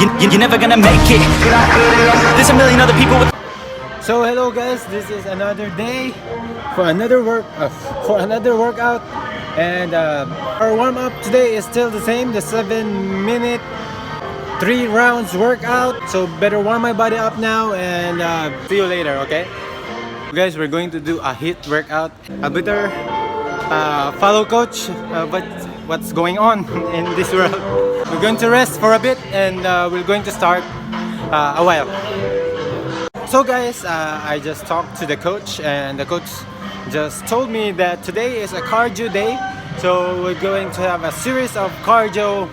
you're never gonna make it. There's a million other people with. So hello guys, this is another day for another workout, and our warm-up today is still the same, the 7-minute 3 rounds workout. So better warm my body up now, and see you later, okay? Guys, we're going to do a HIIT workout. I better follow coach what's going on in this world. We're going to rest for a bit, and we're going to start a while. So guys, I just talked to the coach, and the coach just told me that today is a cardio day. So we're going to have a series of cardio,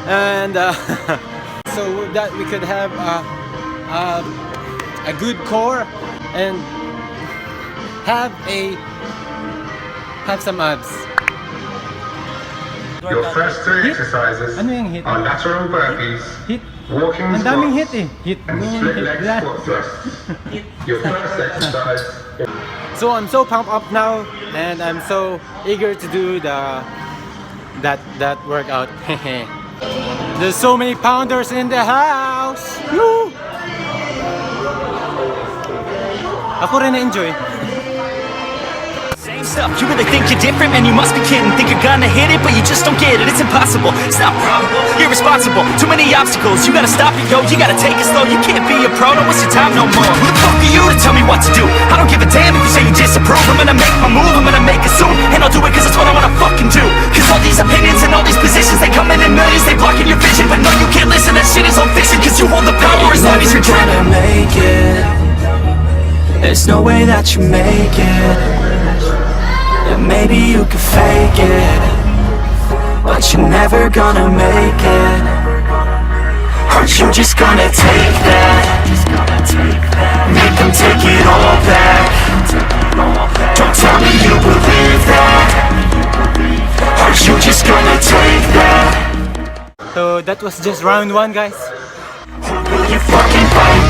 and so that we could have a good core and have some abs. Your first 3 exercises are lateral burpees, walking Ang daming hit eh. Hit and moon, split hit leg that. squat thrusts. Your first exercise. So I'm so pumped up now, and I'm so eager to do that workout. There's so many pounders in the house. Woo! Ako rin na-enjoy. Same stuff, you really think you're different? Man, you must be kidding. Think you're gonna hit it, but you just don't get it. It's impossible, it's not probable, irresponsible. Too many obstacles, you gotta stop it, yo. You gotta take it slow, you can't be a pro. Don't waste your time no more. Who the fuck are you to tell me what to do? I don't give a damn if you say you disapprove. I'm gonna make my move, I'm gonna make it soon. And I'll do it cause it's what I wanna fucking do. Cause all these opinions and all these positions, they come in millions, they blocking your vision. But no, you can't listen, that shit is all fiction. Cause you hold the power as long as you're trying to make it. There's no way that you make it. Yeah, maybe you could fake it, but you're never gonna make it. Aren't you just gonna take that? Make them take it all back. Don't tell me you believe that. Aren't you just gonna take that? So that was just round 1, guys. Will you fucking fight?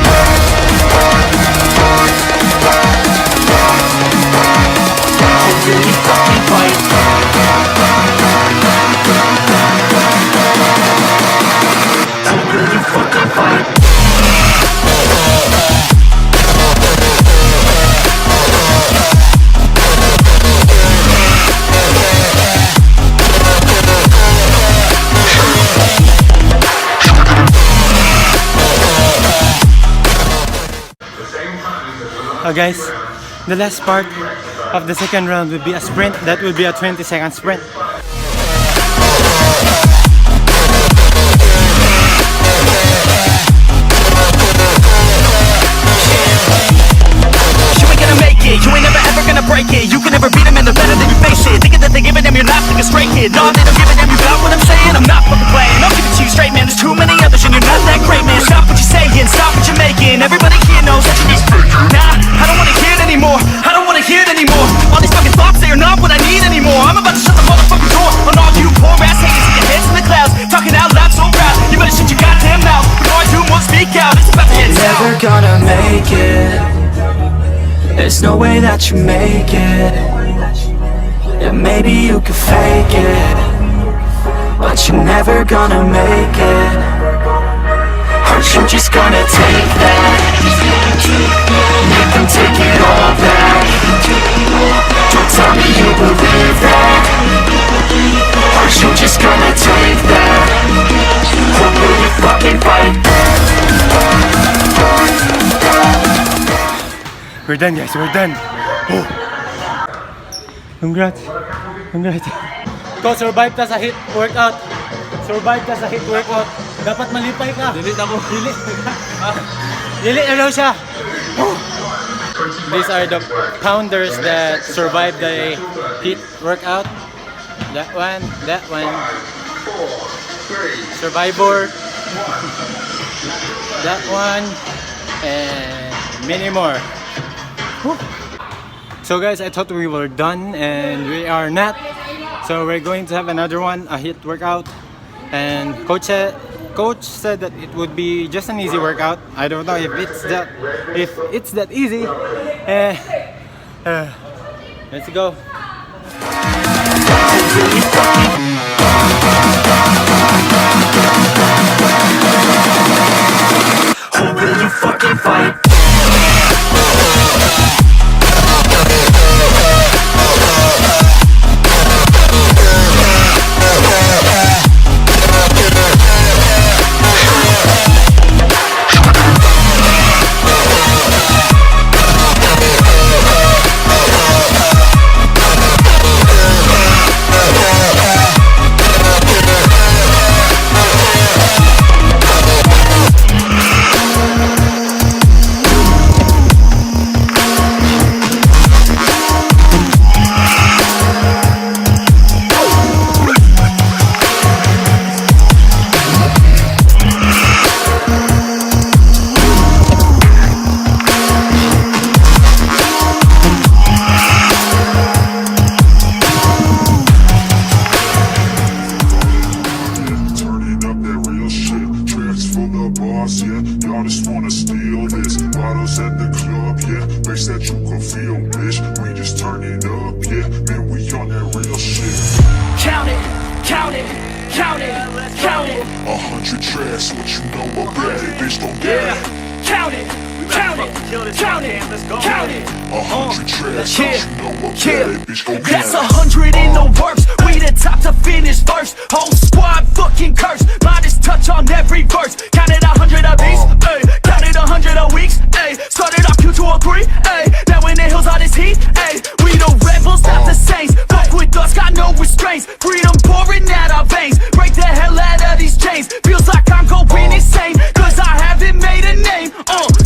Will you fucking fight? Will you fucking fight? Guys, the last part of the second round will be a sprint. That will be a 20-second sprint. You ain't never ever gonna break it. You can never beat them and they're better than you face it. Thinking that they give a damn, you're not like a stray kid. No, they don't give a damn, you got what I'm saying. I'm not fucking playing, I'll give it to you straight, man. There's too many others and you're not that great, man. Stop what you're saying, stop what you're making. Everybody here knows that you're just fake. Nah, I don't wanna hear it anymore. I don't wanna hear it anymore. All these fucking thoughts, they are not what I need anymore. I'm about to shut the motherfucking door on all you poor ass haters with your heads in the clouds, talking out loud so proud. You better shut your goddamn mouth before I do more speak out. It's about to get You're never gonna make it. There's no way that you make it. Yeah, maybe you could fake it, but you're never gonna make it. Aren't you just gonna take that? Make them take it all back. Don't tell me you believe that. Aren't you just gonna take that? Or will you fucking fight? We're done, guys. We're done. Oh. Congrats. Congrats. Ikaw, survive ka sa HIIT workout. Survive ka sa HIIT workout. Dapat malipay ka. Dilit ako. Dilit. Dilit na daw siya. Oh. These are the pounders that survived the HIIT workout. That one. Survivor. That one. And many more. So guys, I thought we were done, and we are not. So we're going to have another one, a HIIT workout. And coach said that it would be just an easy workout. I don't know if it's that easy. Let's go. count it, count it. 100 tracks, what you know about it, bitch, don't get it. Count it, count it, count it, count it. 100 tracks, what you know about it, bitch, don't get That's it. 100 in the works. We the top to finish first. Whole squad fucking cursed. Modest touch on every verse. Counted 100 of these, ayy. Counted 100 of weeks, ayy. Started off Q203, ayy. Now in the hills all this heat, ayy. We the rebels, not the saints. Fuck with us, got no restraints. Freedom pouring out our veins. Break the hell out of these chains. Feels like I'm going insane, cause I haven't made a name.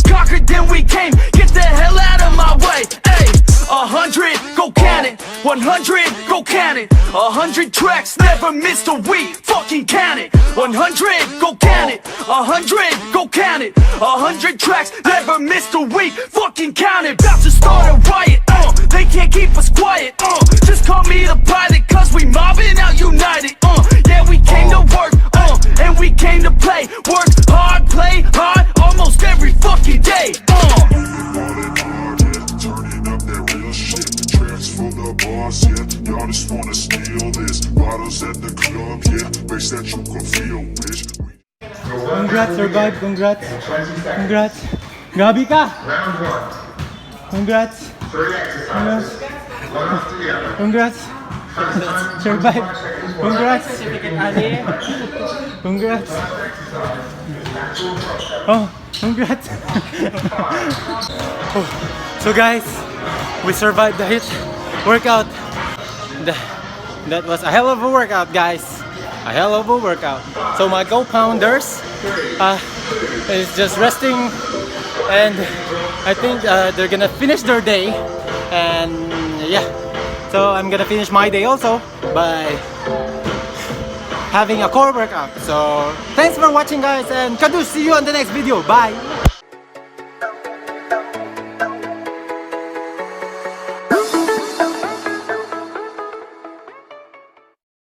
Conquered, then we came. Get the hell out of my way, ayy. 100, go count it. 100, go count it. 100 tracks, never missed a week. Fucking count it. 100, go count it. 100, go count it. 100 tracks, never missed a week. Fucking count it. About to start a riot. They can't keep us quiet. Just call me the pilot, cause we mobbing out united. Yeah, we came to work. And we came to play. Work hard, play hard, almost every fucking day. Turning up that real shit, tracks full of bars, yeah. Y'all just wanna steal this. Bottles at the club, yeah. Makes that you can feel, bitch. Congrats, survive, congrats. Congrats. Grabe ka! Round 1. Congrats. 3 exercises. One after the other. Congrats. First time, Survive. 25 seconds. Congrats. Congrats. Oh, congrats. Oh. So guys, we survived the HIIT workout. That was a hell of a workout, guys. A hell of a workout. So my co-founders is just resting, and I think they're gonna finish their day. And yeah, so I'm gonna finish my day also by having a core workout. So thanks for watching, guys, and see you on the next video. Bye.